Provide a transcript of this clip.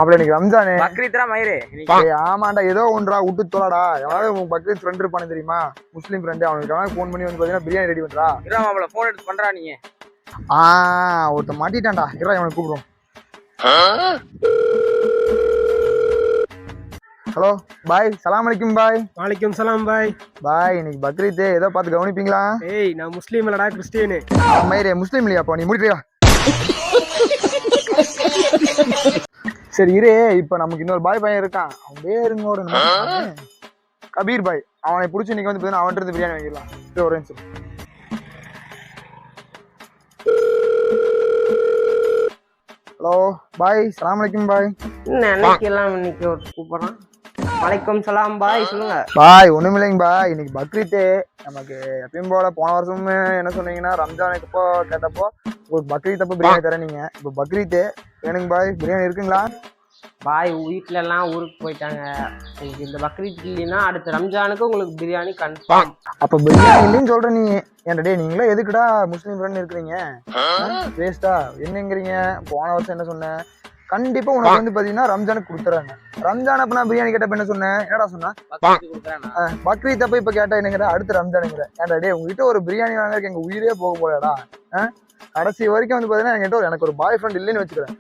அப்படி எனக்கு ரம்ஜானு பக்ரீத்ரா மயிரே ஆமாண்டா ஏதோ ஒன்றா விட்டு தோலாடா எவனாவது உன் பக்ரீத் ஃப்ரெண்ட் இருப்பானு தெரியுமா முஸ்லீம் ஃப்ரெண்டு அவனுக்கு ஃபோன் பண்ணி வந்து பாத்தீங்கன்னா பிரியாணி ரெடி பண்றா மாப்பிள போன் எடுத்து பண்றா நீங்க ஒருத்த மாட்டிட்டான்டா இரா இவனை கூப்பிடுவோம் ஹலோ பாய் சலாம் அலைக்கும் பாய் வாலைக்கும் சலாம் பாய் பாய் இன்னைக்கு பக்ரீத் ஏதோ பார்த்து கவனிப்பீங்களா ஏய் நான் முஸ்லீம் இல்லடா கிறிஸ்டியனு மயிரே முஸ்லீம் இல்லையாப்பா நீ முடிப்பியா சரி இரு இப்ப நமக்கு இன்னொரு பாய் பையன் இருக்கான் அவன் பேருங்க ஒரு கபீர் பாய் அவனை பிடிச்சி இன்னைக்கு வந்து அவன்கிட்ட இருந்து பிரியாணி வாங்கிடலாம் ஒரு நிமிஷம் ஹலோ பாய் சலாம் அலைக்கும் பாய் நினைக்கலாம் இன்னைக்கு ஒரு கூப்பிடுறான் வலைக்கம் சலாம் பாய் சொல்லுங்க பாய் ஒண்ணுமில்லைங்க பாய் இன்னைக்கு பக்ரீத்து நமக்கு எப்பயும் போல போன வருஷமும் என்ன சொன்னீங்கன்னா ரம்ஜானுக்கு அப்போ கேட்டப்போ ஒரு பக்ரீத் அப்போ பிரியாணி தரேன் நீங்க இப்போ பக்ரீத்து வேணுங்க பாய் பிரியாணி இருக்குங்களா பாய் வீட்டுல எல்லாம் ஊருக்கு போயிட்டாங்க உங்களுக்கு இந்த பக்ரீத் இல்லைன்னா அடுத்த ரம்ஜானுக்கு உங்களுக்கு பிரியாணி கன்ஃபார்ம் அப்ப பிரியாணி இல்லைன்னு சொல்ற நீ ஏன்டா நீங்களே எதுக்குடா முஸ்லீம் ஃப்ரெண்ட் இருக்கிறீங்க வேஸ்டா என்னங்கிறீங்க போன வருஷம் என்ன சொன்னேன் கண்டிப்பா உனக்கு வந்து பாத்தீங்கன்னா ரம்ஜானுக்கு கொடுத்துறாங்க ரம்ஜான் அப்ப நான் பிரியாணி கேட்டப்ப என்ன சொன்னேன் என்னடா சொன்னா பக்ரீத் அப்ப இப்ப கேட்டா என்னங்கிற அடுத்த ரம்ஜானுங்கிற ஏன்டா டே உங்ககிட்ட ஒரு பிரியாணி வாங்க எங்க உயிரே போக போலடா கடைசி வரைக்கும் வந்து பாத்தீங்கன்னா என்கிட்ட எனக்கு ஒரு பாய் ஃப்ரெண்ட் இல்லைன்னு வச்சுக்கிறேன்